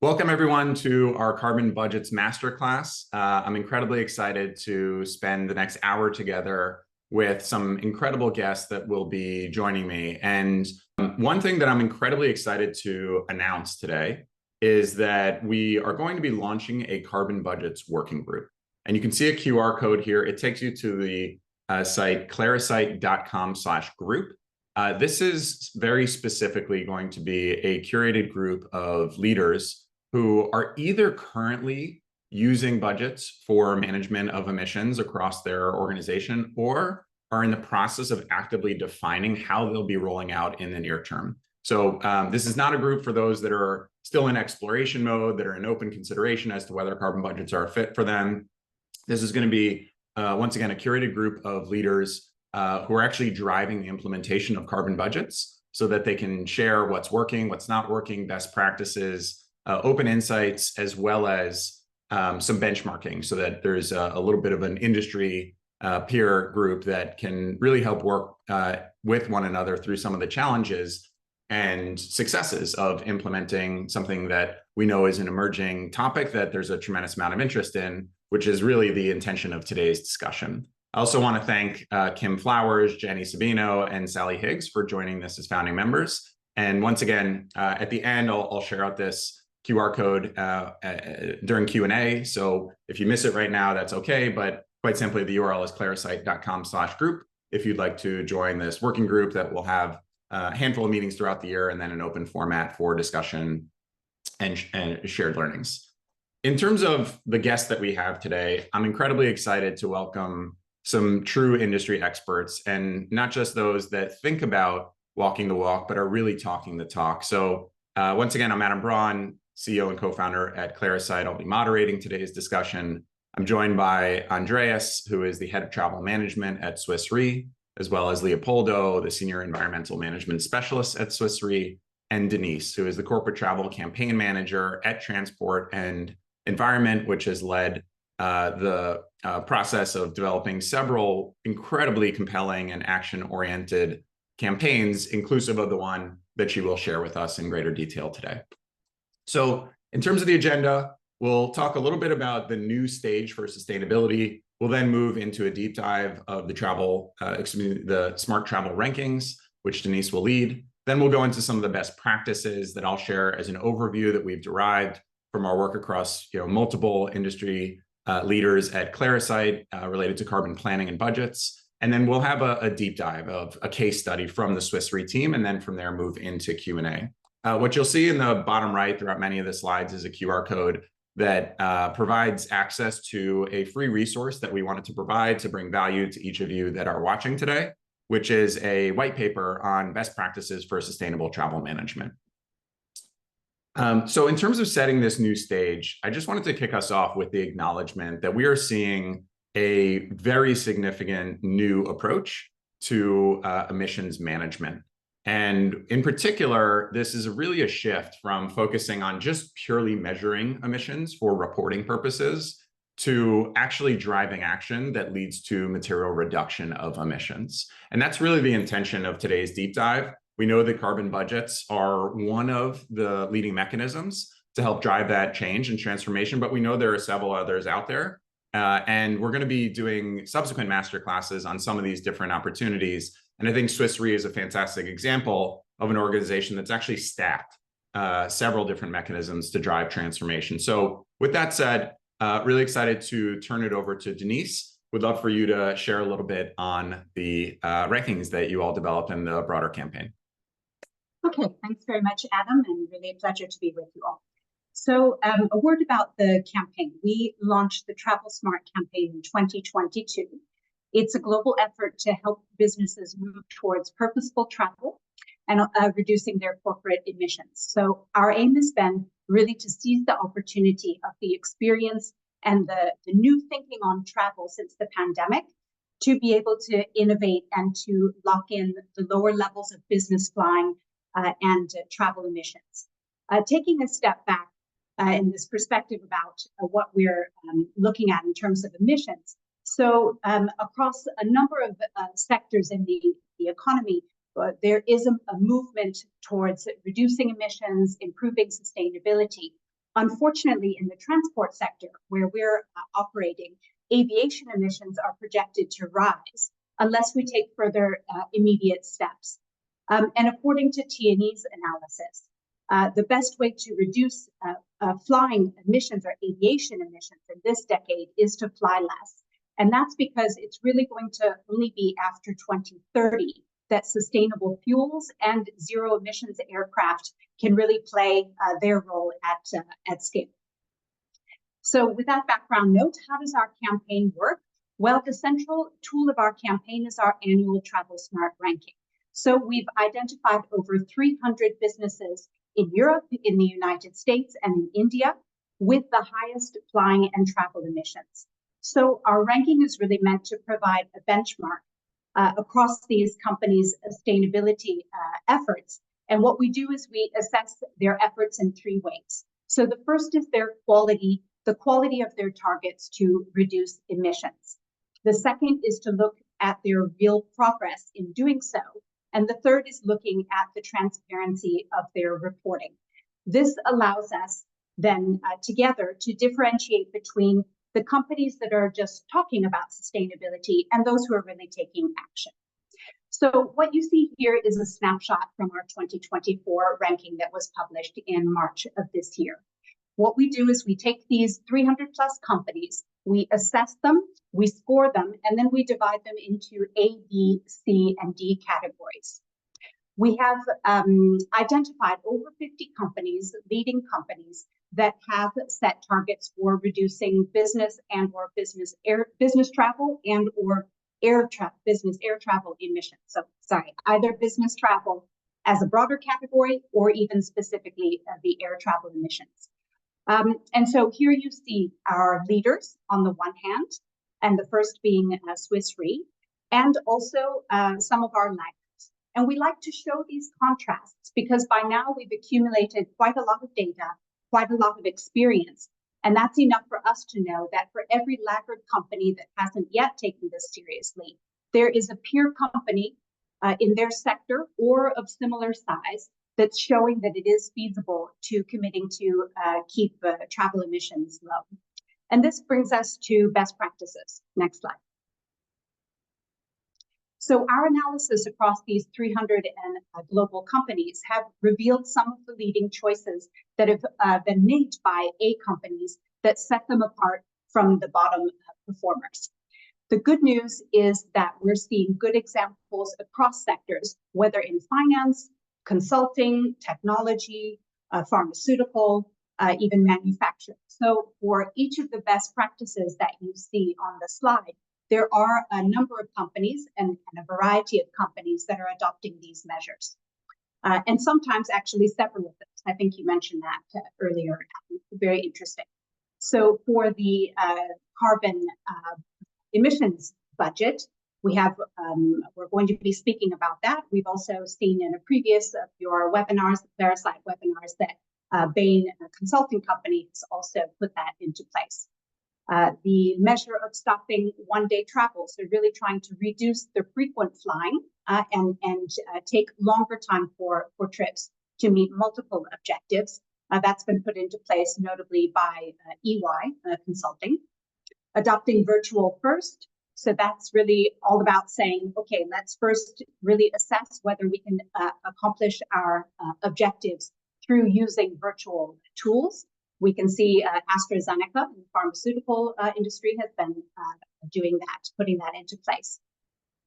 Welcome everyone to our Carbon Budgets Masterclass. I'm incredibly excited to spend the next hour together with some incredible guests that will be joining me. And one thing that I'm incredibly excited to announce today is that we are going to be launching a Carbon Budgets working group. And you can see a QR code here. It takes you to the site clarasight.com/group. This is very specifically going to be a curated group of leaders who are either currently using budgets for management of emissions across their organization or are in the process of actively defining how they'll be rolling out in the near term. So this is not a group for those that are still in exploration mode, that are in open consideration as to whether carbon budgets are a fit for them. This is going to be, once again, a curated group of leaders who are actually driving the implementation of carbon budgets so that they can share what's working, what's not working, best practices, open insights, as well as some benchmarking so that there's a little bit of an industry peer group that can really help work with one another through some of the challenges and successes of implementing something that we know is an emerging topic that there's a tremendous amount of interest in, which is really the intention of today's discussion. I also want to thank Kim Flowers, Jenny Sabino, and Sally Higgs for joining us as founding members. And once again, at the end, I'll share out this QR code during Q&A. So if you miss it right now, that's okay. But quite simply, the URL is clarasight.com/group if you'd like to join this working group that will have a handful of meetings throughout the year and then an open format for discussion and shared learnings. In terms of the guests that we have today, I'm incredibly excited to welcome some true industry experts, and not just those that think about walking the walk, but are really talking the talk. So once again, I'm Adam Braun, CEO and co-founder at Clarasight. I'll be moderating today's discussion. I'm joined by Andreas, who is the head of travel management at Swiss Re, as well as Leopoldo, the senior environmental management specialist at Swiss Re, and Denise, who is the corporate travel campaign manager at Transport and Environment, which has led the process of developing several incredibly compelling and action-oriented campaigns, inclusive of the one that she will share with us in greater detail today. So in terms of the agenda, we'll talk a little bit about the new stage for sustainability. We'll then move into a deep dive of the smart travel rankings, which Denise will lead. Then we'll go into some of the best practices that I'll share as an overview that we've derived from our work across multiple industry leaders at Clarasight related to carbon planning and budgets. And then we'll have a deep dive of a case study from the Swiss Re team, and then from there move into Q&A. What you'll see in the bottom right throughout many of the slides is a QR code that provides access to a free resource that we wanted to provide to bring value to each of you that are watching today, which is a white paper on best practices for sustainable travel management. So in terms of setting this new stage, I just wanted to kick us off with the acknowledgement that we are seeing a very significant new approach to emissions management. And in particular, this is really a shift from focusing on just purely measuring emissions for reporting purposes to actually driving action that leads to material reduction of emissions. And that's really the intention of today's deep dive. We know that carbon budgets are one of the leading mechanisms to help drive that change and transformation, but we know there are several others out there. And we're going to be doing subsequent masterclasses on some of these different opportunities. And I think Swiss Re is a fantastic example of an organization that's actually stacked several different mechanisms to drive transformation. So with that said, really excited to turn it over to Denise. Would love for you to share a little bit on the rankings that you all developed in the broader campaign. Okay, thanks very much, Adam, and really a pleasure to be with you all. So a word about the campaign. We launched the Travel Smart campaign in 2022. It's a global effort to help businesses move towards purposeful travel and reducing their corporate emissions. So our aim has been really to seize the opportunity of the experience and the new thinking on travel since the pandemic to be able to innovate and to lock in the lower levels of business flying and travel emissions. Taking a step back in this perspective about what we're looking at in terms of emissions. So across a number of sectors in the economy, there is a movement towards reducing emissions, improving sustainability. Unfortunately, in the transport sector, where we're operating, aviation emissions are projected to rise unless we take further immediate steps. And according to T&E's analysis, the best way to reduce flying emissions or aviation emissions in this decade is to fly less. And that's because it's really going to only be after 2030 that sustainable fuels and zero emissions aircraft can really play their role at scale. So with that background note, how does our campaign work? Well, the central tool of our campaign is our annual Travel Smart ranking. So we've identified over 300 businesses in Europe, in the United States, and in India with the highest flying and travel emissions. So our ranking is really meant to provide a benchmark across these companies' sustainability efforts. And what we do is we assess their efforts in three ways. So the first is their quality, the quality of their targets to reduce emissions. The second is to look at their real progress in doing so. And the third is looking at the transparency of their reporting. This allows us then together to differentiate between the companies that are just talking about sustainability and those who are really taking action. So what you see here is a snapshot from our 2024 ranking that was published in March of this year. What we do is we take these 300 plus companies, we assess them, we score them, and then we divide them into A, B, C, and D categories. We have identified over 50 companies, leading companies, that have set targets for reducing business and or business travel and or business air travel emissions. So either business travel as a broader category or even specifically the air travel emissions. And so here you see our leaders on the one hand, and the first being Swiss Re, and also some of our laggards. And we like to show these contrasts because by now we've accumulated quite a lot of data, quite a lot of experience. And that's enough for us to know that for every laggard company that hasn't yet taken this seriously, there is a peer company in their sector or of similar size that's showing that it is feasible to committing to keep travel emissions low. And this brings us to best practices. Next slide. So our analysis across these 300 global companies have revealed some of the leading choices that have been made by A companies that set them apart from the bottom performers. The good news is that we're seeing good examples across sectors, whether in finance, consulting, technology, pharmaceutical, even manufacturing. So for each of the best practices that you see on the slide, there are a number of companies and a variety of companies that are adopting these measures. And sometimes actually several of them. I think you mentioned that earlier. Very interesting. So for the carbon emissions budget, we have, we're going to be speaking about that. We've also seen in a previous of your webinars, Clarasight webinars, that Bain Consulting Company has also put that into place. The measure of stopping one-day travel, so really trying to reduce the frequent flying and take longer time for trips to meet multiple objectives. That's been put into place notably by EY Consulting. Adopting virtual first. So that's really all about saying, okay, let's first really assess whether we can accomplish our objectives through using virtual tools. We can see AstraZeneca in the pharmaceutical industry has been doing that, putting that into place.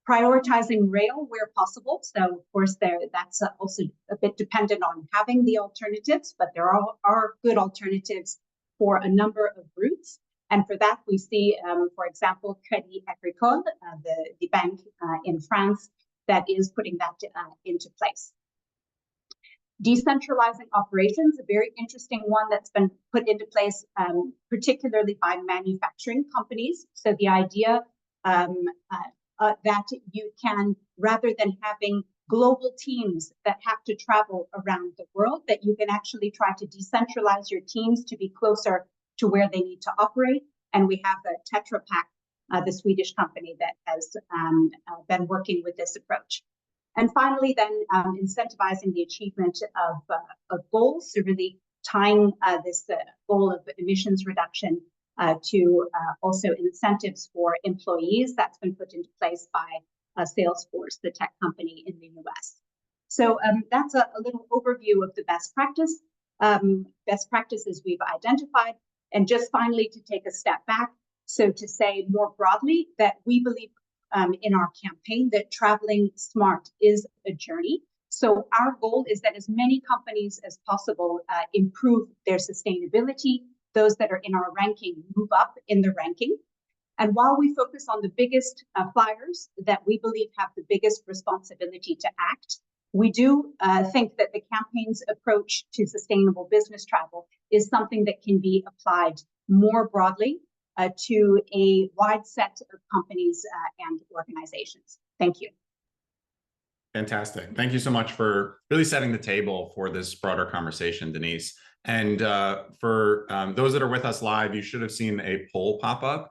Prioritizing rail where possible. So of course that's also a bit dependent on having the alternatives, but there are good alternatives for a number of routes. And for that, we see, for example, Crédit Agricole, the bank in France, that is putting that into place. Decentralizing operations, a very interesting one that's been put into place, particularly by manufacturing companies. So the idea that you can, rather than having global teams that have to travel around the world, that you can actually try to decentralize your teams to be closer to where they need to operate. And we have Tetra Pak, the Swedish company that has been working with this approach. And finally, then incentivizing the achievement of goals, so really tying this goal of emissions reduction to also incentives for employees. That's been put into place by Salesforce, the tech company in the US. So that's a little overview of the best practices we've identified. And just finally, to take a step back, so to say more broadly that we believe in our campaign that traveling smart is a journey. So our goal is that as many companies as possible improve their sustainability. Those that are in our ranking move up in the ranking. And while we focus on the biggest flyers that we believe have the biggest responsibility to act, we do think that the campaign's approach to sustainable business travel is something that can be applied more broadly to a wide set of companies and organizations. Thank you. Fantastic. Thank you so much for really setting the table for this broader conversation, Denise. And for those that are with us live, you should have seen a poll pop up.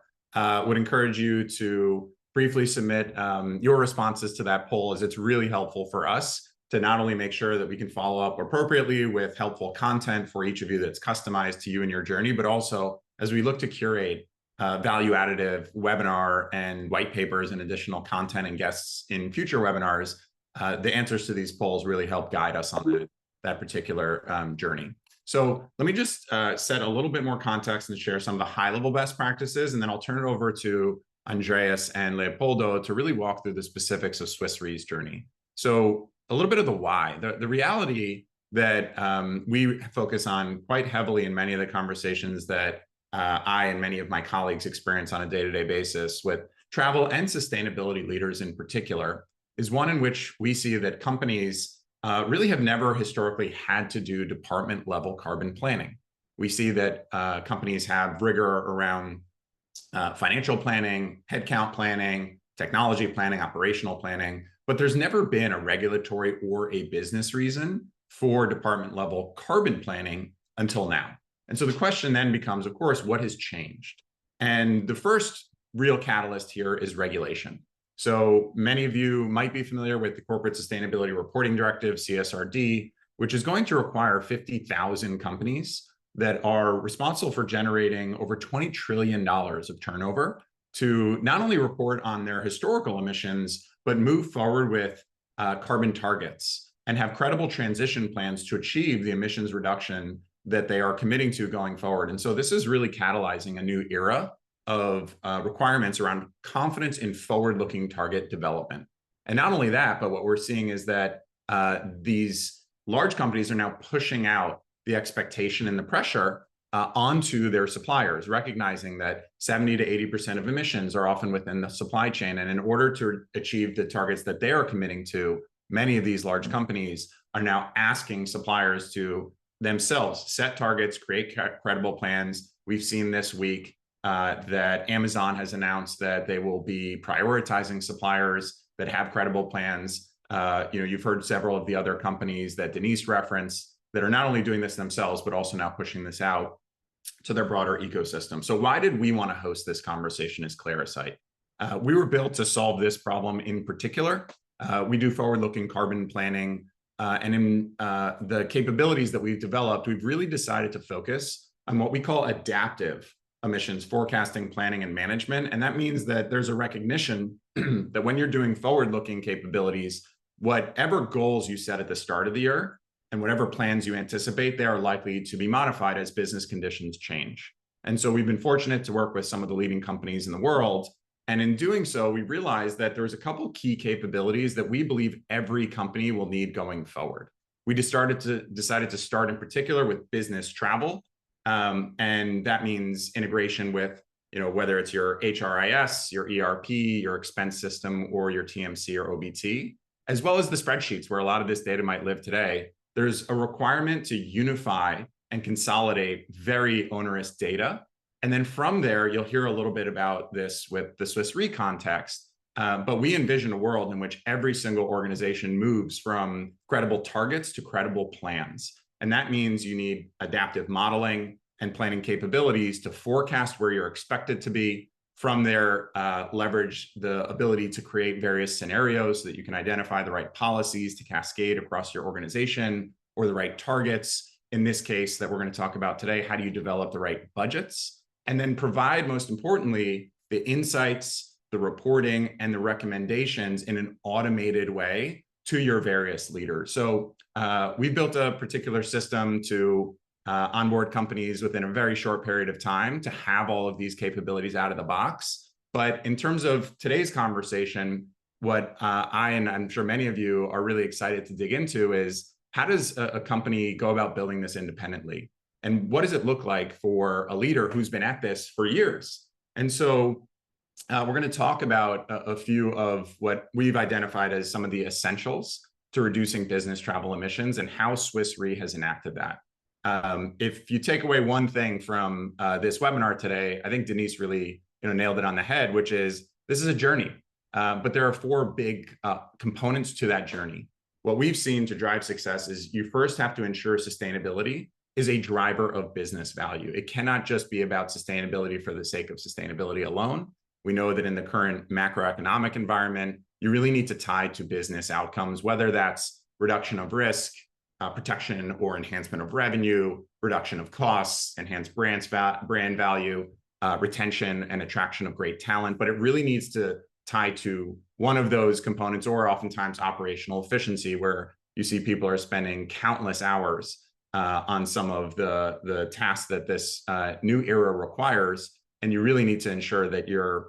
Would encourage you to briefly submit your responses to that poll, as it's really helpful for us to not only make sure that we can follow up appropriately with helpful content for each of you that's customized to you and your journey, but also as we look to curate value additive webinar and white papers and additional content and guests in future webinars, the answers to these polls really help guide us on that particular journey. So let me just set a little bit more context and share some of the high-level best practices, and then I'll turn it over to Andreas and Leopoldo to really walk through the specifics of Swiss Re's journey. So a little bit of the why. The reality that we focus on quite heavily in many of the conversations that I and many of my colleagues experience on a day-to-day basis with travel and sustainability leaders in particular is one in which we see that companies really have never historically had to do department level carbon planning. We see that companies have rigor around financial planning, headcount planning, technology planning, operational planning, but there's never been a regulatory or a business reason for department level carbon planning until now. And so the question then becomes, of course, what has changed? And the first real catalyst here is regulation. So many of you might be familiar with the Corporate Sustainability Reporting Directive, CSRD, which is going to require 50,000 companies that are responsible for generating over $20 trillion of turnover to not only report on their historical emissions, but move forward with carbon targets and have credible transition plans to achieve the emissions reduction that they are committing to going forward. And so this is really catalyzing a new era of requirements around confidence in forward-looking target development. And not only that, but what we're seeing is that these large companies are now pushing out the expectation and the pressure onto their suppliers, recognizing that 70 to 80% of emissions are often within the supply chain. And in order to achieve the targets that they are committing to, many of these large companies are now asking suppliers to themselves set targets, create credible plans. We've seen this week that Amazon has announced that they will be prioritizing suppliers that have credible plans. You've heard several of the other companies that Denise referenced that are not only doing this themselves, but also now pushing this out to their broader ecosystem. So why did we want to host this conversation as Clarasight? We were built to solve this problem in particular. We do forward-looking carbon planning, and in the capabilities that we've developed, we've really decided to focus on what we call adaptive emissions forecasting, planning, and management. And that means that there's a recognition that when you're doing forward-looking capabilities, whatever goals you set at the start of the year and whatever plans you anticipate, they are likely to be modified as business conditions change. And so we've been fortunate to work with some of the leading companies in the world. And in doing so, we realized that there's a couple key capabilities that we believe every company will need going forward. We decided to start in particular with business travel. And that means integration with, whether it's your HRIS, your ERP, your expense system, or your TMC or OBT, as well as the spreadsheets where a lot of this data might live today. There's a requirement to unify and consolidate very onerous data. And then from there, you'll hear a little bit about this with the Swiss Re context. But we envision a world in which every single organization moves from credible targets to credible plans. And that means you need adaptive modeling and planning capabilities to forecast where you're expected to be. From there, leverage the ability to create various scenarios so that you can identify the right policies to cascade across your organization or the right targets in this case that we're going to talk about today, how do you develop the right budgets? And then provide, most importantly, the insights, the reporting, and the recommendations in an automated way to your various leaders. So we've built a particular system to onboard companies within a very short period of time to have all of these capabilities out of the box. But in terms of today's conversation, what I, and I'm sure many of you are really excited to dig into, is how does a company go about building this independently? And what does it look like for a leader who's been at this for years? And so we're going to talk about a few of what we've identified as some of the essentials to reducing business travel emissions and how Swiss Re has enacted that. If you take away one thing from this webinar today, I think Denise really nailed it on the head, which is this is a journey, but there are four big components to that journey. What we've seen to drive success is you first have to ensure sustainability is a driver of business value. It cannot just be about sustainability for the sake of sustainability alone. We know that in the current macroeconomic environment, you really need to tie to business outcomes, whether that's reduction of risk, protection or enhancement of revenue, reduction of costs, enhanced brand value, retention and attraction of great talent. But it really needs to tie to one of those components, or oftentimes operational efficiency, where you see people are spending countless hours on some of the tasks that this new era requires. And you really need to ensure that you're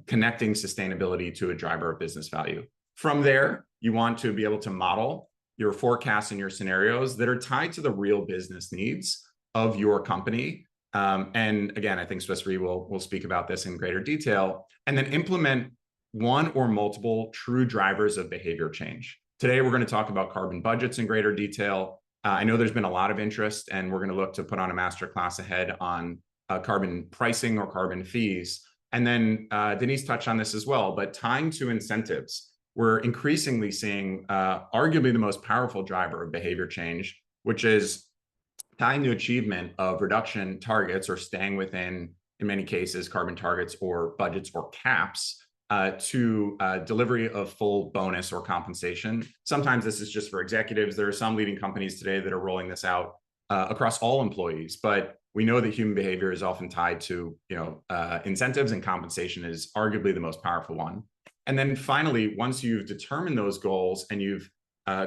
connecting sustainability to a driver of business value. From there, you want to be able to model your forecasts and your scenarios that are tied to the real business needs of your company. And again, I think Swiss Re will speak about this in greater detail, and then implement one or multiple true drivers of behavior change. Today, we're going to talk about carbon budgets in greater detail. I know there's been a lot of interest, and we're going to look to put on a masterclass ahead on carbon pricing or carbon fees. And then Denise touched on this as well, but tying to incentives. We're increasingly seeing arguably the most powerful driver of behavior change, which is tying the achievement of reduction targets or staying within, in many cases, carbon targets or budgets or caps to delivery of full bonus or compensation. Sometimes this is just for executives. There are some leading companies today that are rolling this out across all employees, but we know that human behavior is often tied to incentives, and compensation is arguably the most powerful one. And then finally, once you've determined those goals and you've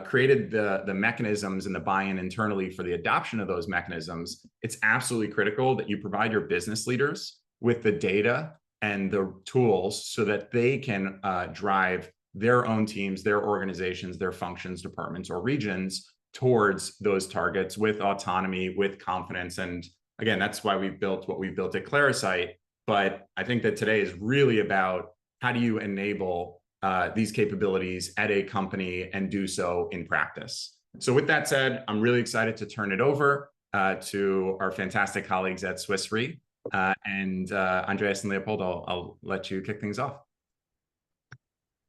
created the mechanisms and the buy-in internally for the adoption of those mechanisms, it's absolutely critical that you provide your business leaders with the data and the tools so that they can drive their own teams, their organizations, their functions, departments, or regions towards those targets with autonomy, with confidence. And again, that's why we've built what we've built at Clarasight. But I think that today is really about how do you enable these capabilities at a company and do so in practice. So with that said, I'm really excited to turn it over to our fantastic colleagues at Swiss Re. And Andreas and Leopoldo, I'll let you kick things off.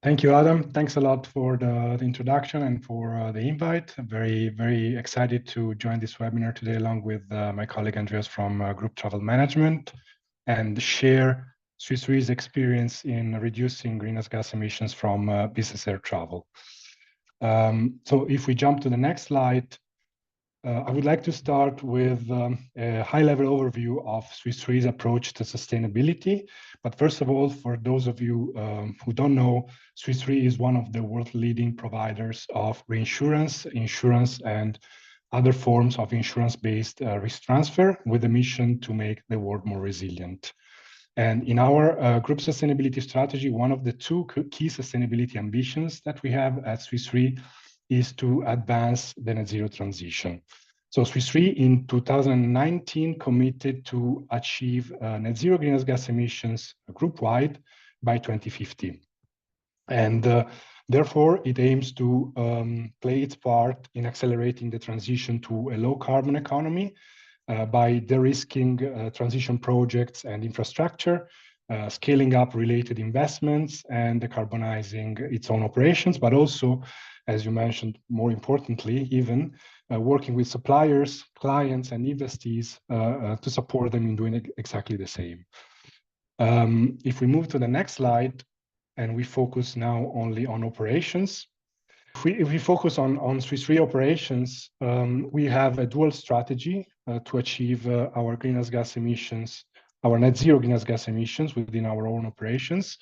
Thank you, Adam. Thanks a lot for the introduction and for the invite. I'm very, very excited to join this webinar today along with my colleague Andreas from Group Travel Management and share Swiss Re's experience in reducing greenhouse gas emissions from business air travel. So if we jump to the next slide, I would like to start with a high-level overview of Swiss Re's approach to sustainability. But first of all, for those of you who don't know, Swiss Re is one of the world-leading providers of reinsurance, insurance, and other forms of insurance-based risk transfer with a mission to make the world more resilient. And in our group sustainability strategy, one of the two key sustainability ambitions that we have at Swiss Re is to advance the net zero transition. So Swiss Re in 2019 committed to achieve net zero greenhouse gas emissions group-wide by 2050. And therefore, it aims to play its part in accelerating the transition to a low-carbon economy by de-risking transition projects and infrastructure, scaling up related investments and decarbonizing its own operations, but also, as you mentioned, more importantly, even working with suppliers, clients, and investees to support them in doing exactly the same. If we move to the next slide, and we focus now only on operations, If we focus on Swiss Re operations, we have a dual strategy to achieve our greenhouse gas emissions, our net zero greenhouse gas emissions within our own operations.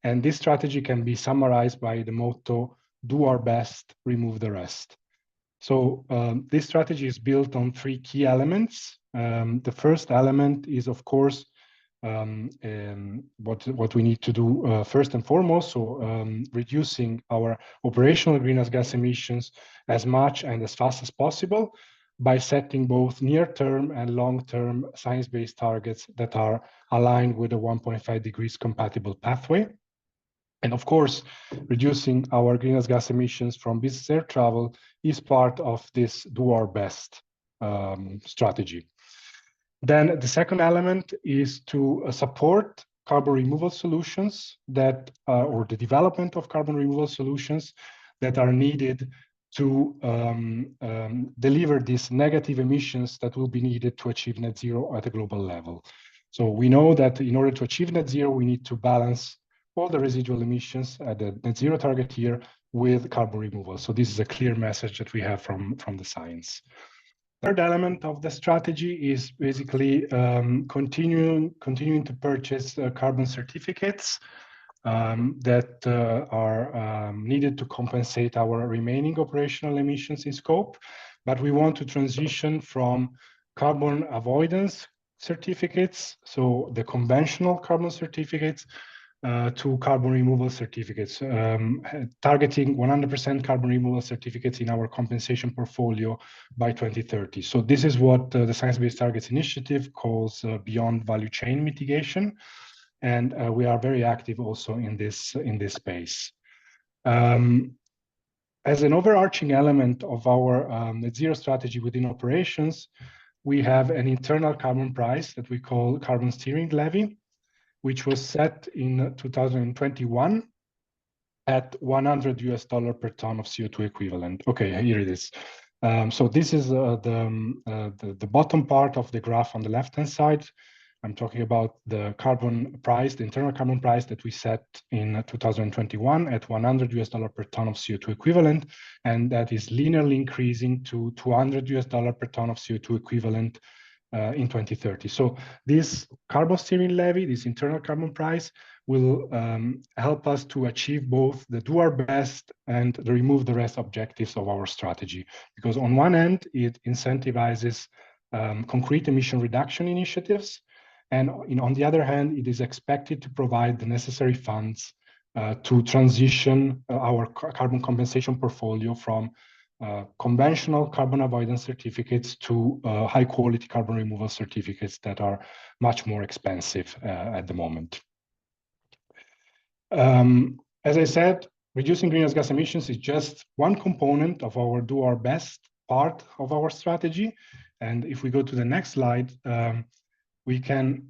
And this strategy can be summarized by the motto, do our best, remove the rest. So this strategy is built on three key elements. The first element is, of course, what we need to do first and foremost, so reducing our operational greenhouse gas emissions as much and as fast as possible by setting both near-term and long-term science-based targets that are aligned with a 1.5 degrees compatible pathway. And of course, reducing our greenhouse gas emissions from business air travel is part of this do our best strategy. Then the second element is to support carbon removal solutions that, or the development of carbon removal solutions that are needed to deliver these negative emissions that will be needed to achieve net zero at a global level. So we know that in order to achieve net zero, we need to balance all the residual emissions at the net zero target here with carbon removal. So this is a clear message that we have from the science. Third element of the strategy is basically continuing to purchase carbon certificates that are needed to compensate our remaining operational emissions in scope. But we want to transition from carbon avoidance certificates, so the conventional carbon certificates, to carbon removal certificates, targeting 100% carbon removal certificates in our compensation portfolio by 2030. So this is what the Science Based Targets Initiative calls beyond value chain mitigation. And we are very active also in this space. As an overarching element of our net zero strategy within operations, we have an internal carbon price that we call carbon steering levy, which was set in 2021 at $100 per ton of CO2 equivalent. Okay, here it is. So this is the bottom part of the graph on the left-hand side. I'm talking about the carbon price, the internal carbon price that we set in 2021 at $100 per ton of CO2 equivalent, and that is linearly increasing to $200 per ton of CO2 equivalent in 2030. So this carbon steering levy, this internal carbon price, will help us to achieve both the do our best and the remove the rest objectives of our strategy. Because on one end, it incentivizes concrete emission reduction initiatives, and on the other hand, it is expected to provide the necessary funds to transition our carbon compensation portfolio from conventional carbon avoidance certificates to high quality carbon removal certificates that are much more expensive at the moment. As I said, reducing greenhouse gas emissions is just one component of our do our best part of our strategy. And if we go to the next slide, we can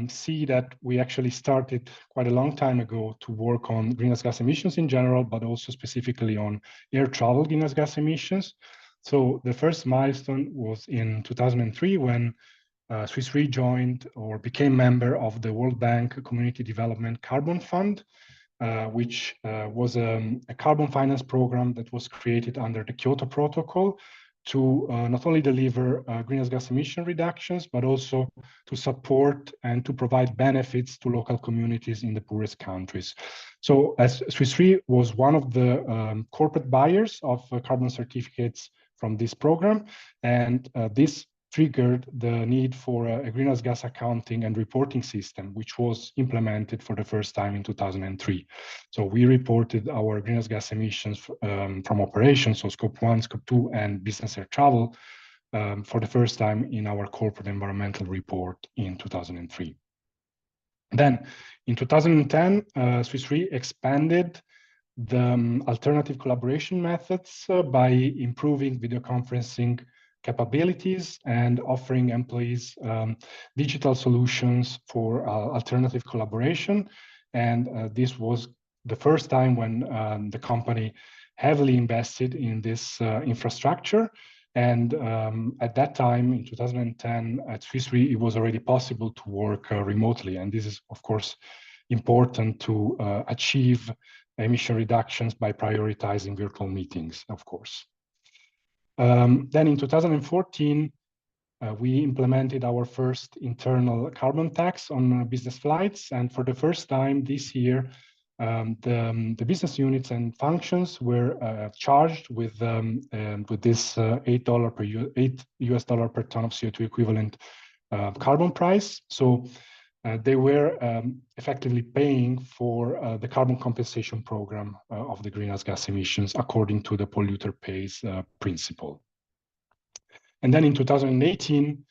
see that we actually started quite a long time ago to work on greenhouse gas emissions in general, but also specifically on air travel greenhouse gas emissions. So the first milestone was in 2003 when Swiss Re joined or became member of the World Bank Community Development Carbon Fund, which was a carbon finance program that was created under the Kyoto Protocol to not only deliver greenhouse gas emission reductions, but also to support and to provide benefits to local communities in the poorest countries. So as Swiss Re was one of the corporate buyers of carbon certificates from this program, and this triggered the need for a greenhouse gas accounting and reporting system, which was implemented for the first time in 2003. So we reported our greenhouse gas emissions from operations, so scope 1, scope 2, and business air travel for the first time in our corporate environmental report in 2003. Then in 2010, Swiss Re expanded the alternative collaboration methods by improving video conferencing capabilities and offering employees digital solutions for alternative collaboration. And this was the first time when the company heavily invested in this infrastructure. And at that time, in 2010, at Swiss Re, it was already possible to work remotely. And this is, of course, important to achieve emission reductions by prioritizing virtual meetings, of course. Then in 2014, we implemented our first internal carbon tax on business flights. And for the first time this year, the business units and functions were charged with this $8 US dollar per ton of CO2 equivalent carbon price. So they were effectively paying for the carbon compensation program of the greenhouse gas emissions according to the polluter pays principle. And then in 2018,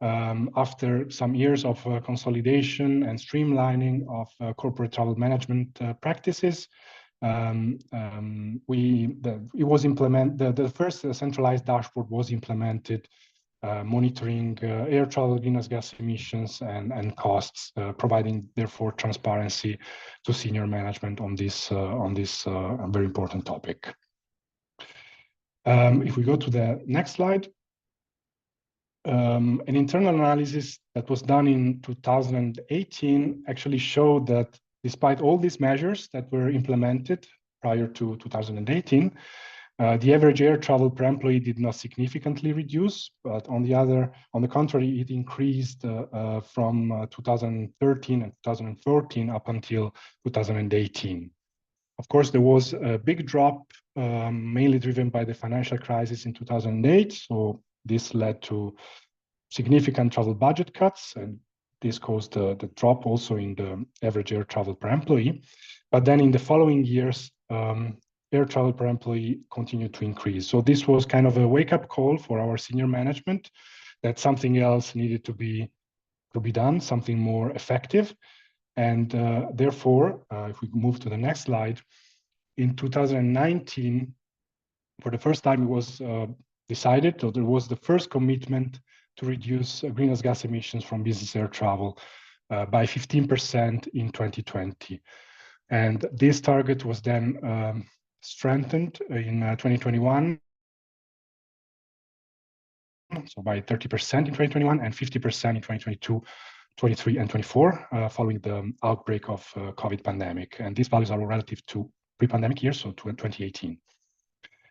after some years of consolidation and streamlining of corporate travel management practices, the first centralized dashboard was implemented, monitoring air travel greenhouse gas emissions and costs, providing therefore transparency to senior management on this very important topic. If we go to the next slide. An internal analysis that was done in 2018 actually showed that despite all these measures that were implemented prior to 2018, the average air travel per employee did not significantly reduce, but on the contrary, it increased from 2013 and 2014 up until 2018. Of course, there was a big drop, mainly driven by the financial crisis in 2008. So this led to significant travel budget cuts, and this caused the drop also in the average air travel per employee. But then in the following years, air travel per employee continued to increase. So this was kind of a wake-up call for our senior management that something else needed to be done, something more effective. And therefore, if we move to the next slide, in 2019, for the first time, it was decided, so there was the first commitment to reduce greenhouse gas emissions from business air travel by 15% in 2020. And this target was then strengthened in 2021, so by 30% in 2021 and 50% in 2022, 23 and 24, following the outbreak of COVID pandemic. And these values are relative to pre-pandemic years, so to 2018.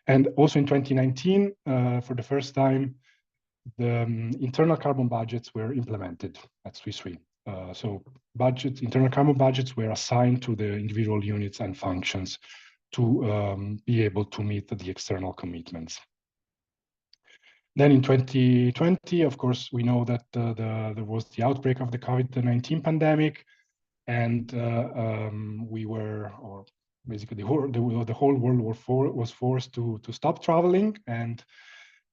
And also in 2019, for the first time, the internal carbon budgets were implemented at Swiss Re. So internal carbon budgets were assigned to the individual units and functions to be able to meet the external commitments. Then in 2020, of course, we know that there was the outbreak of the COVID-19 pandemic, and basically the whole world was forced to stop traveling. And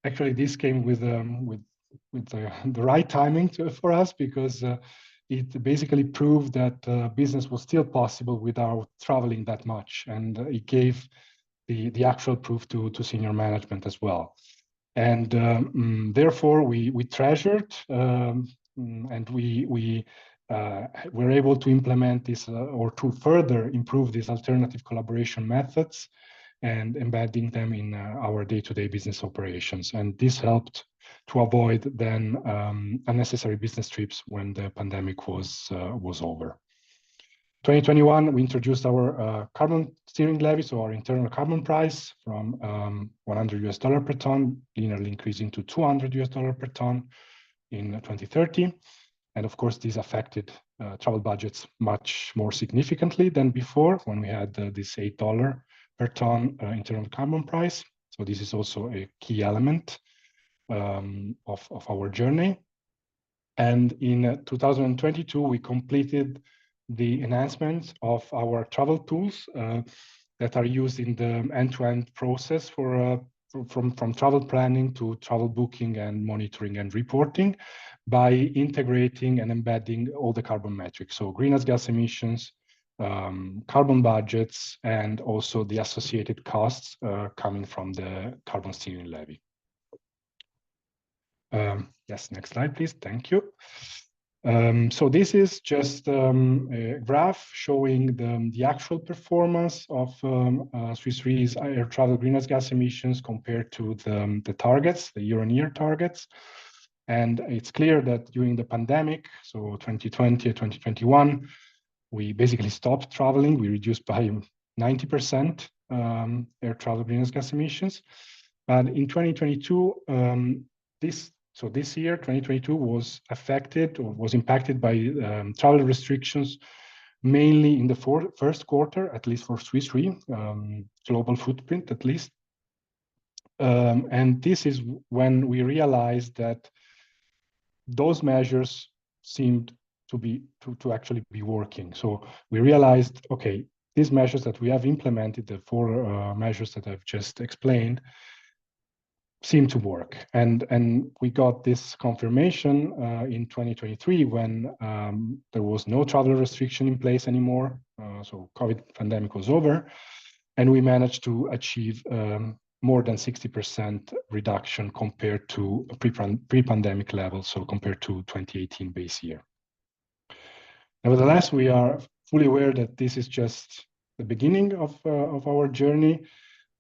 actually, this came with the right timing for us, because it basically proved that business was still possible without traveling that much, and it gave the actual proof to senior management as well. And therefore, we treasured and we were able to implement this or to further improve these alternative collaboration methods and embedding them in our day-to-day business operations. And this helped to avoid then unnecessary business trips when the pandemic was over. 2021, we introduced our carbon steering levy, so our internal carbon price from $100 US per ton, linearly increasing to $200 US per ton in 2030. And of course, this affected travel budgets much more significantly than before, when we had this $8 per ton internal carbon price. So this is also a key element of our journey. And in 2022, we completed the enhancements of our travel tools that are used in the end-to-end process from travel planning to travel booking and monitoring and reporting, by integrating and embedding all the carbon metrics. So greenhouse gas emissions, carbon budgets, and also the associated costs coming from the carbon steering levy. Yes, next slide, please. Thank you. So this is just a graph showing the actual performance of Swiss Re's air travel greenhouse gas emissions compared to the targets, the year-on-year targets. And it's clear that during the pandemic, so 2020 and 2021, we basically stopped traveling. We reduced by 90% air travel greenhouse gas emissions. But in 2022, this year, 2022, was affected or was impacted by travel restrictions, mainly in the first quarter, at least for Swiss Re, global footprint at least. And this is when we realized that those measures seemed to actually be working. So we realized, okay, these measures that we have implemented, the four measures that I've just explained, seem to work. And we got this confirmation in 2023 when there was no travel restriction in place anymore. So COVID pandemic was over, and we managed to achieve more than 60% reduction compared to pre-pandemic levels, so compared to 2018 base year. Nevertheless, we are fully aware that this is just the beginning of our journey.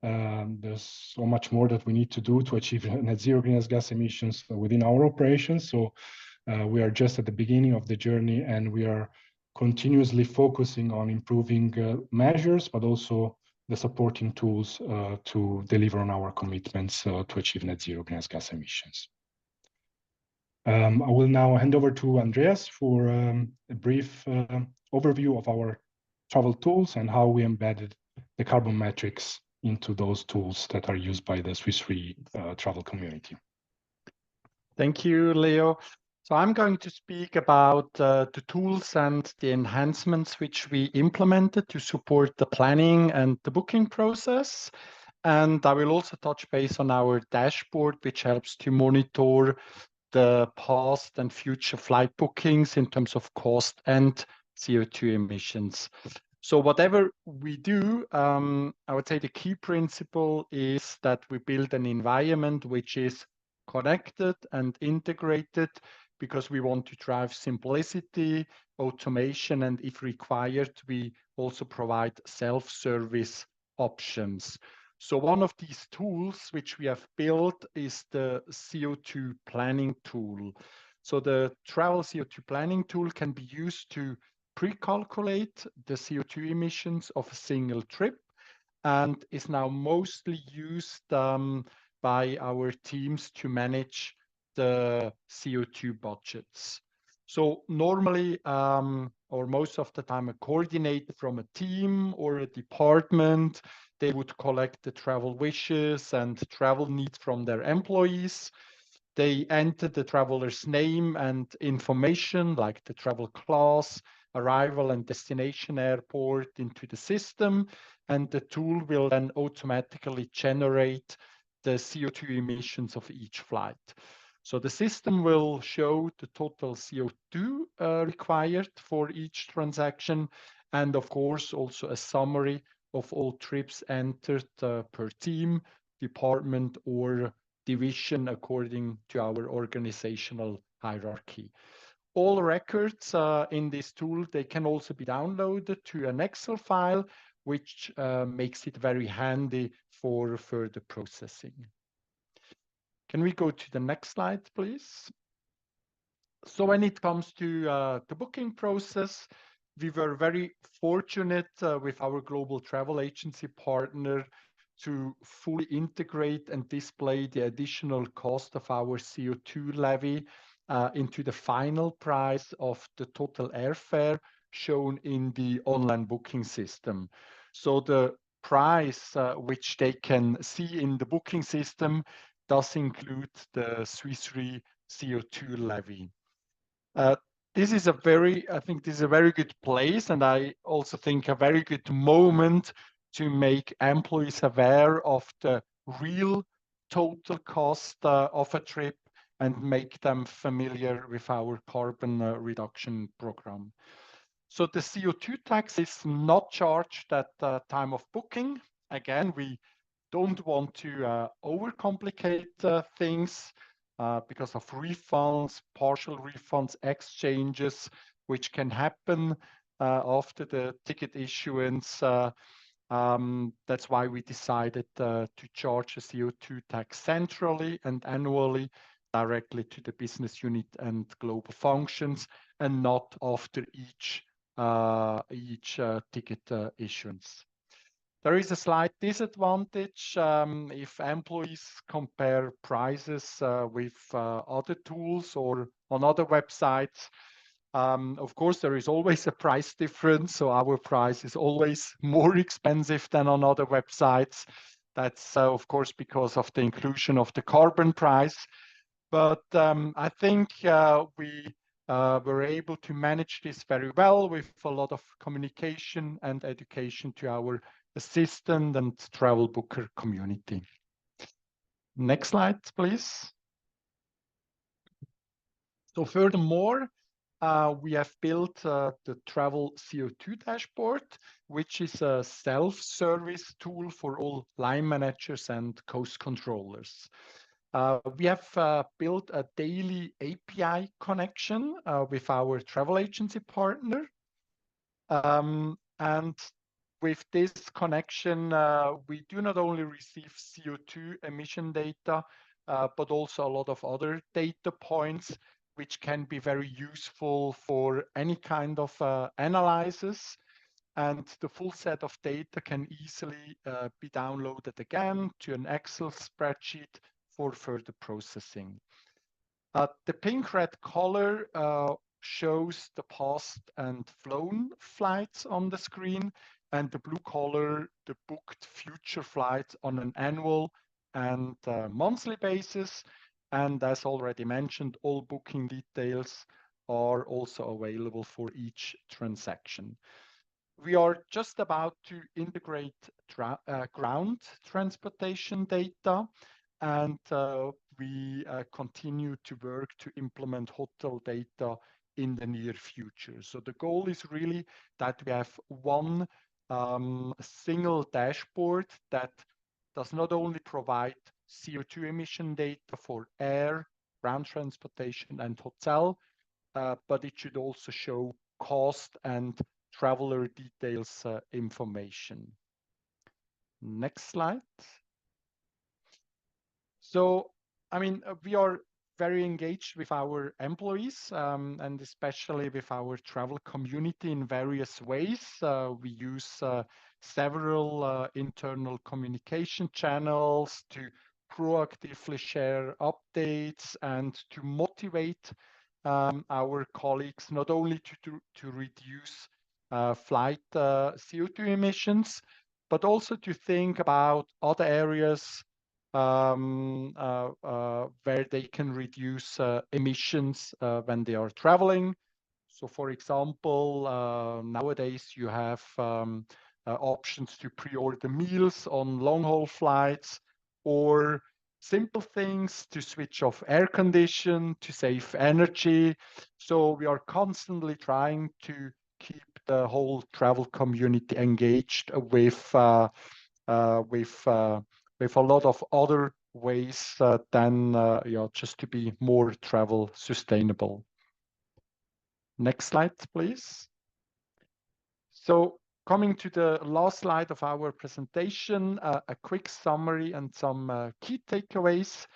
There's so much more that we need to do to achieve net zero greenhouse gas emissions within our operations. So we are just at the beginning of the journey, and we are continuously focusing on improving measures, but also the supporting tools to deliver on our commitments to achieve net zero greenhouse gas emissions. I will now hand over to Andreas for a brief overview of our travel tools and how we embedded the carbon metrics into those tools that are used by the Swiss Re travel community. Thank you, Leo. So I'm going to speak about the tools and the enhancements which we implemented to support the planning and the booking process. And I will also touch base on our dashboard, which helps to monitor the past and future flight bookings in terms of cost and CO2 emissions. So whatever we do, I would say the key principle is that we build an environment which is connected and integrated, because we want to drive simplicity, automation, and if required, we also provide self-service options. So one of these tools which we have built is the CO2 planning tool. So the travel CO2 planning tool can be used to pre-calculate the CO2 emissions of a single trip, and is now mostly used by our teams to manage the CO2 budgets. So normally, or most of the time, a coordinator from a team or a department, they would collect the travel wishes and travel needs from their employees. They enter the traveler's name and information, like the travel class, arrival and destination airport, into the system, and the tool will then automatically generate the CO2 emissions of each flight. So the system will show the total CO2 required for each transaction, and of course also a summary of all trips entered per team, department, or division according to our organizational hierarchy. All records in this tool, they can also be downloaded to an Excel file, which makes it very handy for further processing. Can we go to the next slide, please? So when it comes to the booking process, we were very fortunate with our global travel agency partner to fully integrate and display the additional cost of our CO2 levy into the final price of the total airfare shown in the online booking system. So the price which they can see in the booking system does include the Swiss Re CO2 levy. This is a very, I think this is a very good place, and I also think a very good moment to make employees aware of the real total cost of a trip and make them familiar with our carbon reduction program. So the CO2 tax is not charged at the time of booking. Again, we don't want to overcomplicate things because of refunds, partial refunds, exchanges, which can happen after the ticket issuance. That's why we decided to charge a CO2 tax centrally and annually directly to the business unit and global functions, and not after each ticket issuance. There is a slight disadvantage if employees compare prices with other tools or on other websites. Of course, there is always a price difference, so our price is always more expensive than on other websites. That's, of course, because of the inclusion of the carbon price. But I think we were able to manage this very well with a lot of communication and education to our assistant and travel booker community. Next slide, please. So furthermore, we have built the travel CO2 dashboard, which is a self-service tool for all line managers and coast controllers. We have built a daily API connection with our travel agency partner. And with this connection, we do not only receive CO2 emission data, but also a lot of other data points, which can be very useful for any kind of analysis. And the full set of data can easily be downloaded again to an Excel spreadsheet for further processing. The pink-red color shows the past and flown flights on the screen, and the blue color, the booked future flights on an annual and monthly basis. And as already mentioned, all booking details are also available for each transaction. We are just about to integrate ground transportation data, and we continue to work to implement hotel data in the near future. So the goal is really that we have one single dashboard that does not only provide CO2 emission data for air, ground transportation, and hotel, but it should also show cost and traveler details information. Next slide. So, I mean, we are very engaged with our employees and especially with our travel community in various ways. We use several internal communication channels to proactively share updates and to motivate our colleagues not only to reduce flight CO2 emissions, but also to think about other areas where they can reduce emissions when they are traveling. So, for example, nowadays you have options to pre-order meals on long-haul flights, or simple things to switch off air condition to save energy. So we are constantly trying to keep the whole travel community engaged with a lot of other ways than just to be more travel sustainable. Next slide, please. So coming to the last slide of our presentation, a quick summary and some key takeaways.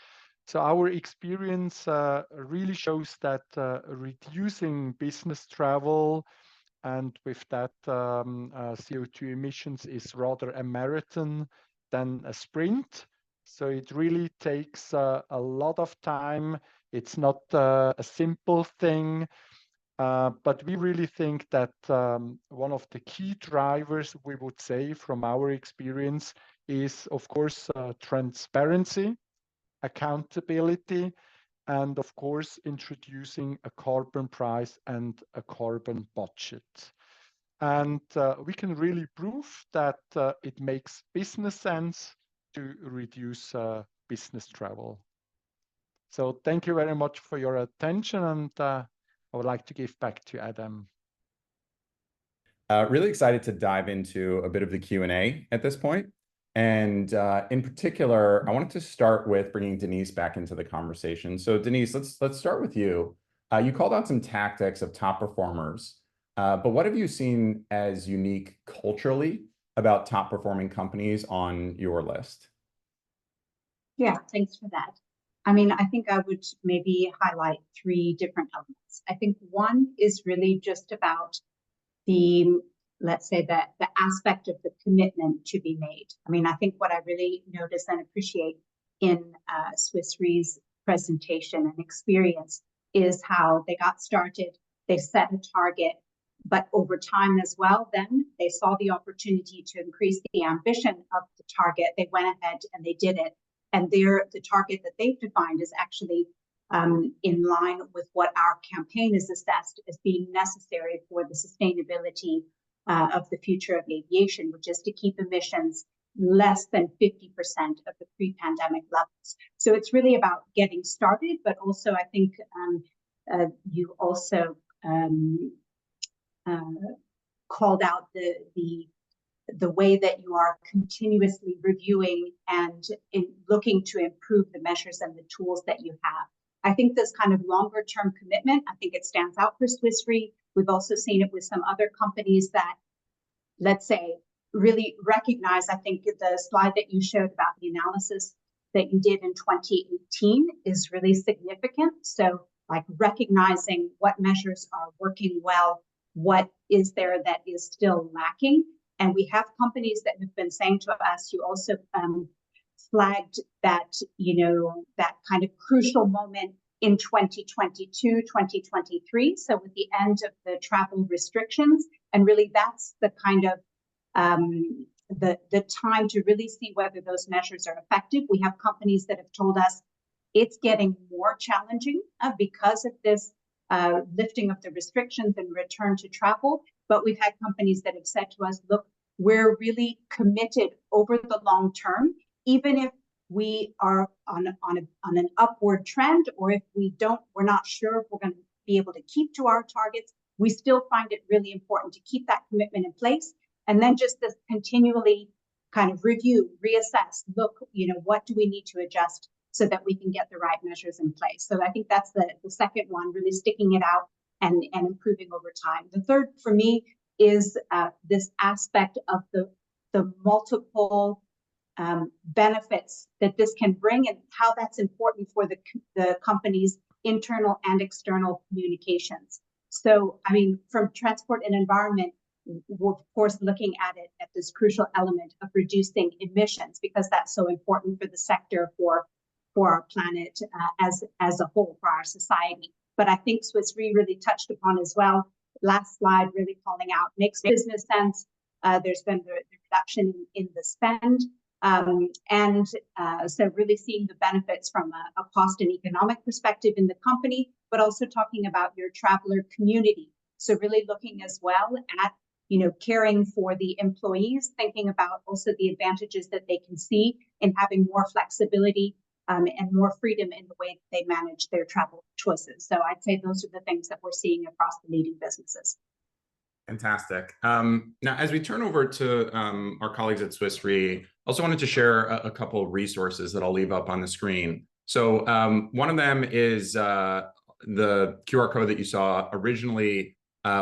So our experience really shows that reducing business travel and with that CO2 emissions is rather a marathon than a sprint. So it really takes a lot of time. It's not a simple thing, but we really think that one of the key drivers, we would say from our experience, is of course transparency, accountability, and of course introducing a carbon price and a carbon budget. And we can really prove that it makes business sense to reduce business travel. So thank you very much for your attention, and I would like to give back to Adam. Really excited to dive into a bit of the Q&A at this point. And in particular, I wanted to start with bringing Denise back into the conversation. So Denise, let's start with you. You called out some tactics of top performers, but what have you seen as unique culturally about top performing companies on your list? Yeah, thanks for that. I mean, I think I would maybe highlight 3 different elements. I think one is really just about the let's say that the aspect of the commitment to be made. I mean, I think what I really notice and appreciate in Swiss Re's presentation and experience is how they got started, they set a target, but over time as well, then they saw the opportunity to increase the ambition of the target. They went ahead and they did it. And the target that they've defined is actually in line with what our campaign is assessed as being necessary for the sustainability of the future of aviation, which is to keep emissions less than 50% of the pre-pandemic levels. So it's really about getting started, but also I think you also called out the way that you are continuously reviewing and looking to improve the measures and the tools that you have. I think this kind of longer term commitment, I think it stands out for Swiss Re. We've also seen it with some other companies that, let's say, really recognize, I think the slide that you showed about the analysis that you did in 2018 is really significant. So like recognizing what measures are working well, what is there that is still lacking. And we have companies that have been saying to us, you also flagged that, that kind of crucial moment in 2022, 2023. So with the end of the travel restrictions, and really that's the kind of the time to really see whether those measures are effective. We have companies that have told us it's getting more challenging because of this lifting of the restrictions and return to travel. But we've had companies that have said to us, look, we're really committed over the long term, even if we are on an upward trend, or if we're not sure if we're going to be able to keep to our targets, we still find it really important to keep that commitment in place. And then just this continually kind of review, reassess, look, what do we need to adjust so that we can get the right measures in place. So I think that's the second one, really sticking it out and improving over time. The third for me is this aspect of the multiple benefits that this can bring and how that's important for the company's internal and external communications. So, I mean, from transport and environment, we're of course looking at it at this crucial element of reducing emissions, because that's so important for the sector, for our planet as a whole, for our society. But I think Swiss Re really touched upon as well, last slide really calling out, makes business sense. There's been the reduction in the spend. So really seeing the benefits from a cost and economic perspective in the company, but also talking about your traveler community. So really looking as well at, caring for the employees, thinking about also the advantages that they can see in having more flexibility and more freedom in the way that they manage their travel choices. So I'd say those are the things that we're seeing across the leading businesses. Fantastic. Now, as we turn over to our colleagues at Swiss Re, I also wanted to share a couple of resources that I'll leave up on the screen. So one of them is the QR code that you saw originally,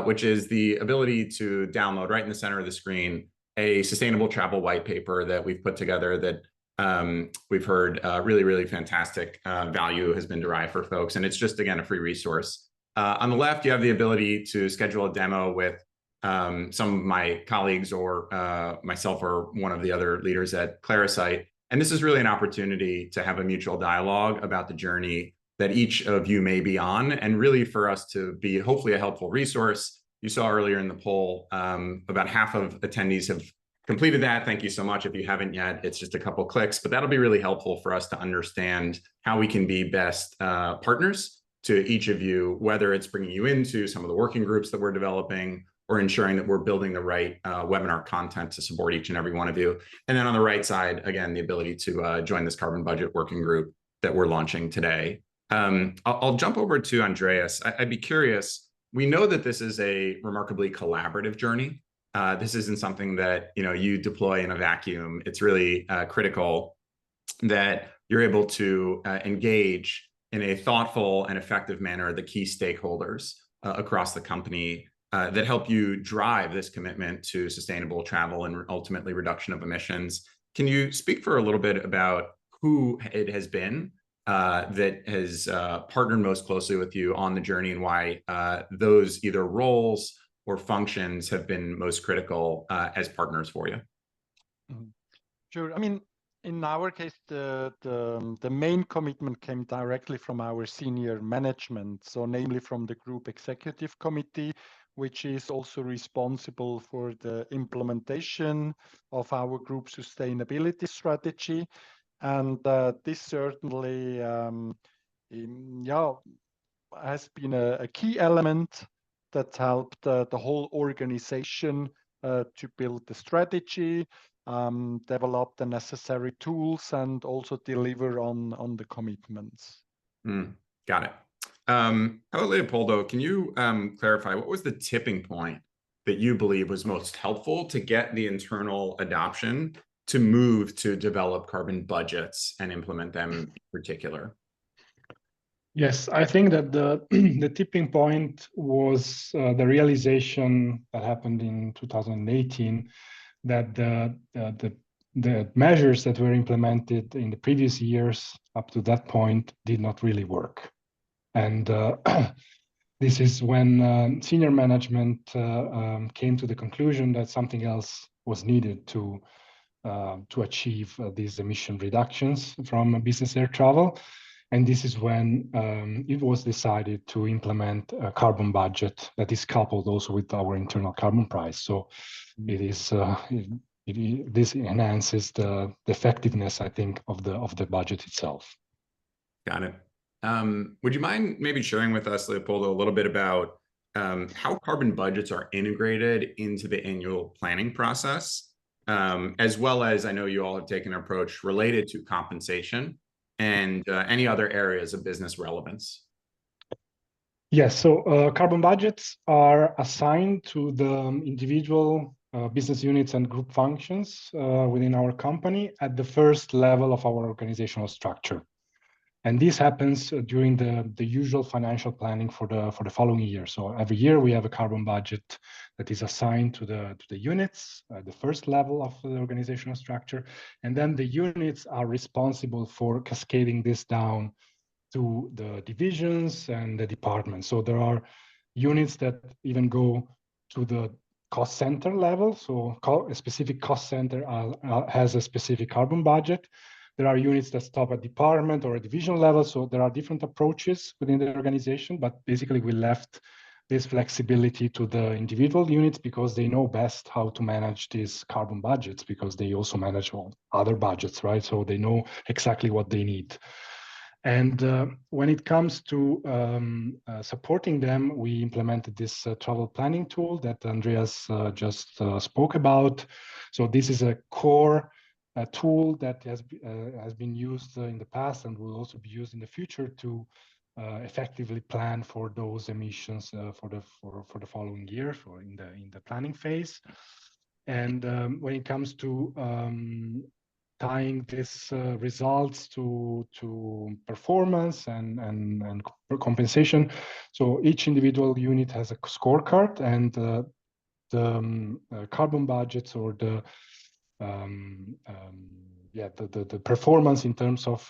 which is the ability to download right in the center of the screen a sustainable travel white paper that we've put together that we've heard really, really fantastic value has been derived for folks. And it's just, again, a free resource. On the left, you have the ability to schedule a demo with some of my colleagues or myself or one of the other leaders at Clarasight. And this is really an opportunity to have a mutual dialogue about the journey that each of you may be on, and really for us to be hopefully a helpful resource. You saw earlier in the poll, about half of attendees have completed that. Thank you so much. If you haven't yet, it's just a couple clicks, but that'll be really helpful for us to understand how we can be best partners to each of you, whether it's bringing you into some of the working groups that we're developing or ensuring that we're building the right webinar content to support each and every one of you. And then on the right side, again, the ability to join this carbon budget working group that we're launching today. I'll jump over to Andreas. I'd be curious, we know that this is a remarkably collaborative journey. This isn't something that you deploy in a vacuum. It's really critical that you're able to engage in a thoughtful and effective manner the key stakeholders across the company that help you drive this commitment to sustainable travel and ultimately reduction of emissions. Can you speak for a little bit about who it has been that has partnered most closely with you on the journey, and why those either roles or functions have been most critical as partners for you? Sure. I mean, in our case, the main commitment came directly from our senior management, so namely from the group executive committee, which is also responsible for the implementation of our group sustainability strategy. And this certainly has been a key element that helped the whole organization to build the strategy, develop the necessary tools, and also deliver on the commitments. Got it. How about Leopoldo? Can you clarify what was the tipping point that you believe was most helpful to get the internal adoption to move to develop carbon budgets and implement them in particular? Yes, I think that the tipping point was the realization that happened in 2018 that the measures that were implemented in the previous years up to that point did not really work. And this is when senior management came to the conclusion that something else was needed to achieve these emission reductions from business air travel. And this is when it was decided to implement a carbon budget that is coupled also with our internal carbon price. So it is this enhances the effectiveness, I think, of the budget itself. Got it. Would you mind maybe sharing with us, Leopoldo, a little bit about how carbon budgets are integrated into the annual planning process, as well as I know you all have taken an approach related to compensation and any other areas of business relevance? Yes, so carbon budgets are assigned to the individual business units and group functions within our company at the first level of our organizational structure. And this happens during the usual financial planning for the following year. So every year we have a carbon budget that is assigned to the units at the first level of the organizational structure. And then the units are responsible for cascading this down to the divisions and the departments. So there are units that even go to the cost center level. So a specific cost center has a specific carbon budget. There are units that stop at department or a division level. So there are different approaches within the organization, but basically we left this flexibility to the individual units because they know best how to manage these carbon budgets because they also manage all other budgets, right? So they know exactly what they need. And when it comes to supporting them, we implemented this travel planning tool that Andreas just spoke about. So this is a core tool that has been used in the past and will also be used in the future to effectively plan for those emissions for the following year, or in the planning phase. And when it comes to tying these results to performance and compensation, so each individual unit has a scorecard, and the carbon budgets or the performance in terms of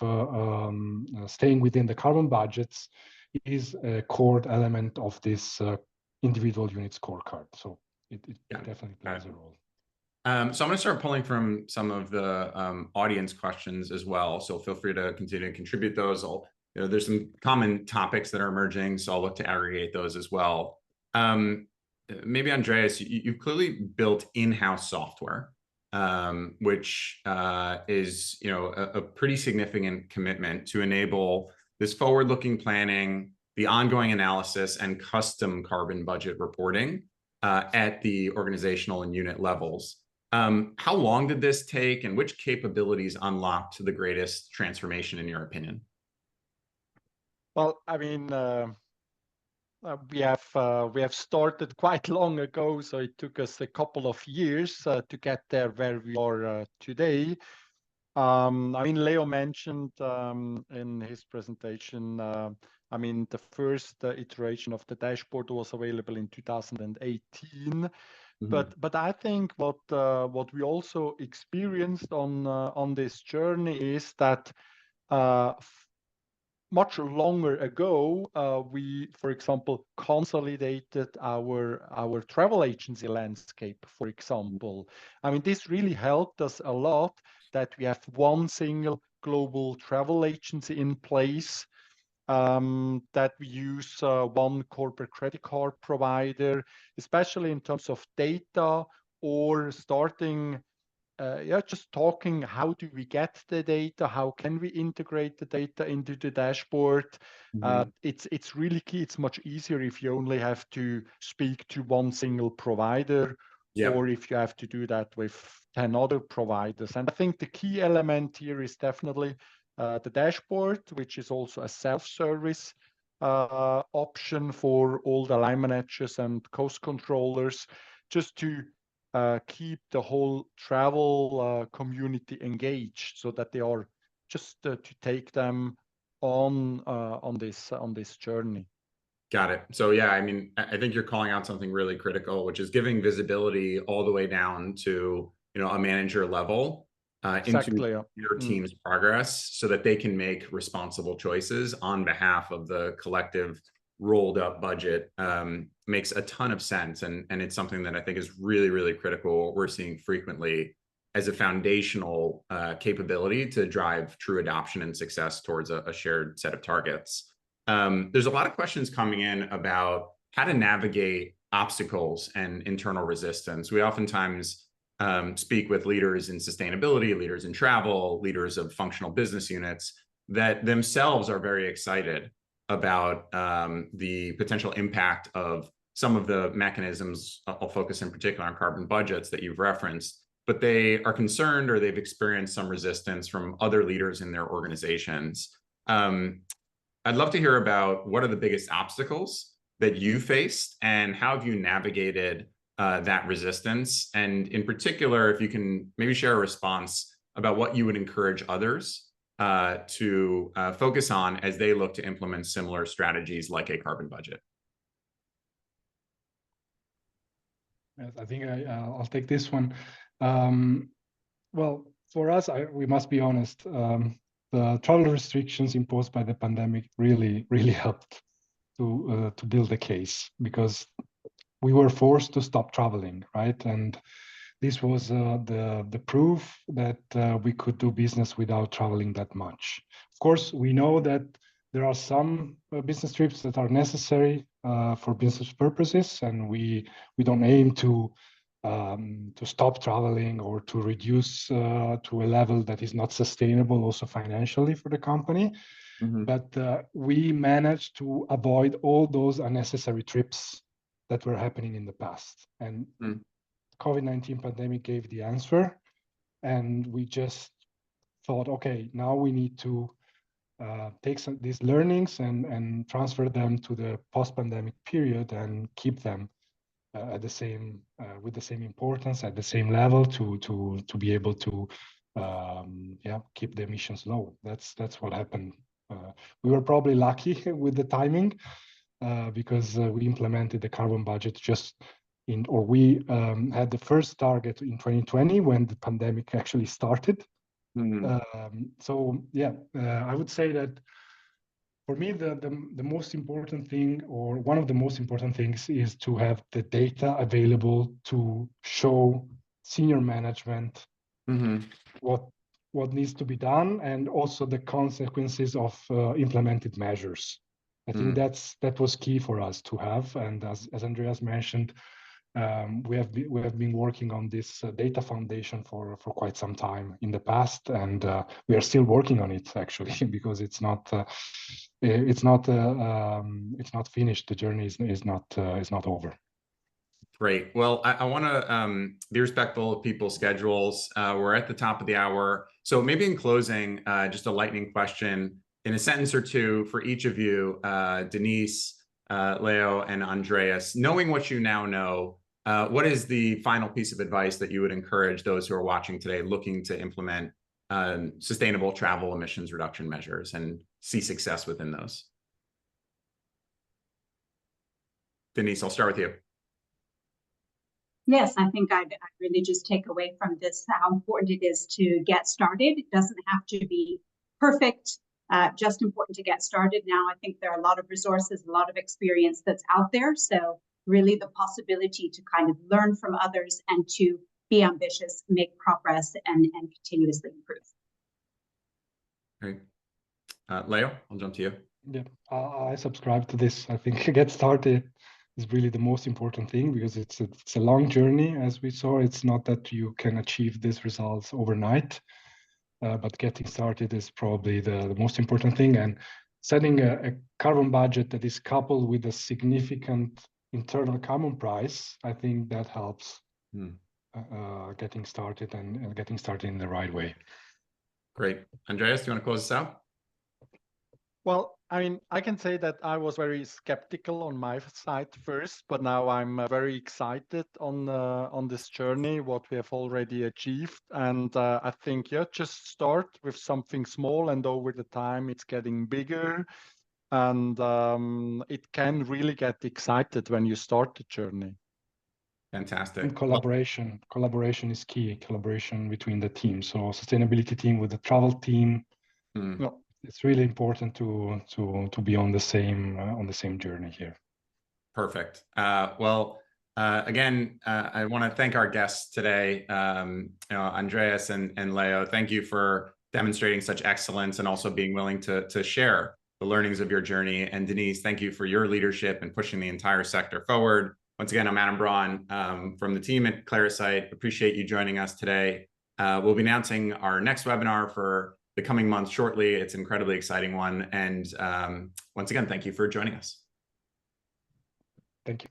staying within the carbon budgets is a core element of this individual unit scorecard. So it definitely plays a role. So I'm going to start pulling from some of the audience questions as well. So feel free to continue to contribute those. There's some common topics that are emerging, so I'll look to aggregate those as well. Maybe Andreas, you've clearly built in-house software, which is a pretty significant commitment to enable this forward-looking planning, the ongoing analysis, and custom carbon budget reporting at the organizational and unit levels. How long did this take, and which capabilities unlocked the greatest transformation in your opinion? Well, I mean, we have started quite long ago, so it took us a couple of years to get there where we are today. I mean, Leo mentioned in his presentation, I mean, the first iteration of the dashboard was available in 2018. But I think what we also experienced on this journey is that much longer ago, we, for example, consolidated our travel agency landscape, for example. I mean, this really helped us a lot that we have one single global travel agency in place, that we use one corporate credit card provider, especially in terms of data or starting just talking, how do we get the data? How can we integrate the data into the dashboard? It's really key. It's much easier if you only have to speak to one single provider, or if you have to do that with 10 other providers. And I think the key element here is definitely the dashboard, which is also a self-service option for all the line managers and cost controllers, just to keep the whole travel community engaged, so that they are just to take them on this journey. Got it. So yeah, I mean, I think you're calling out something really critical, which is giving visibility all the way down to, you know, a manager level Exactly, into your team's progress, so that they can make responsible choices on behalf of the collective rolled up budget. Makes a ton of sense. And it's something that I think is really, really critical. We're seeing frequently as a foundational capability to drive true adoption and success towards a shared set of targets. There's a lot of questions coming in about how to navigate obstacles and internal resistance. We oftentimes speak with leaders in sustainability, leaders in travel, leaders of functional business units that themselves are very excited about the potential impact of some of the mechanisms. I'll focus in particular on carbon budgets that you've referenced, but they are concerned, or they've experienced some resistance from other leaders in their organizations. I'd love to hear about what are the biggest obstacles that you faced, and how have you navigated that resistance? And in particular, if you can maybe share a response about what you would encourage others to focus on as they look to implement similar strategies like a carbon budget. Yes, I think I'll take this one. Well, for us, we must be honest. The travel restrictions imposed by the pandemic really helped to build the case, because we were forced to stop traveling, right? And this was the proof that we could do business without traveling that much. Of course, we know that there are some business trips that are necessary for business purposes, and we don't aim to stop traveling or to reduce to a level that is not sustainable also financially for the company. But we managed to avoid all those unnecessary trips that were happening in the past. And COVID-19 pandemic gave the answer, and we just thought, okay, now we need to take these learnings and transfer them to the post-pandemic period and keep them at the same with the same importance, at the same level, to be able to keep the emissions low. That's what happened. We were probably lucky with the timing, because we implemented the carbon budget we had the first target in 2020 when the pandemic actually started. So yeah, I would say that for me, the most important thing, or one of the most important things, is to have the data available to show senior management what needs to be done, and also the consequences of implemented measures. I think that was key for us to have. And as Andreas mentioned, we have been working on this data foundation for quite some time in the past, and we are still working on it, actually, because it's not finished. The journey is not over. Great. Well, I want to be respectful of people's schedules. We're at the top of the hour, so maybe in closing, just a lightning question in a sentence or two for each of you, Denise, Leo, and Andreas. Knowing what you now know, what is the final piece of advice that you would encourage those who are watching today looking to implement sustainable travel emissions reduction measures and see success within those? Denise, I'll start with you. Yes, I think I'd really just take away from this how important it is to get started. It doesn't have to be perfect. just important to get started now. I think there are a lot of resources, a lot of experience that's out there. So really the possibility to kind of learn from others and to be ambitious, make progress, and continuously improve. Great. Leo, I'll jump to you. Yeah, I subscribe to this. I think get started is really the most important thing, because it's a long journey, as we saw. It's not that you can achieve these results overnight, but getting started is probably the most important thing. And setting a carbon budget that is coupled with a significant internal carbon price, I think that helps getting started and getting started in the right way. Great. Andreas, do you want to close us out? Well, I mean, I can say that I was very skeptical on my side first, but now I'm very excited on this journey, what we have already achieved. And I think, yeah, just start with something small, and over the time it's getting bigger. And it can really get excited when you start the journey. Fantastic. And collaboration is key. Collaboration between the team. So sustainability team with the travel team. No. It's really important to be on the same journey here. Perfect. Again, I want to thank our guests today, Andreas and Leo. Thank you for demonstrating such excellence and also being willing to share the learnings of your journey. And Denise, thank you for your leadership and pushing the entire sector forward. Once again, I'm Adam Braun from the team at Clarasight. Appreciate you joining us today. We'll be announcing our next webinar for the coming months shortly. It's an incredibly exciting one. And once again, thank you for joining us. Thank you.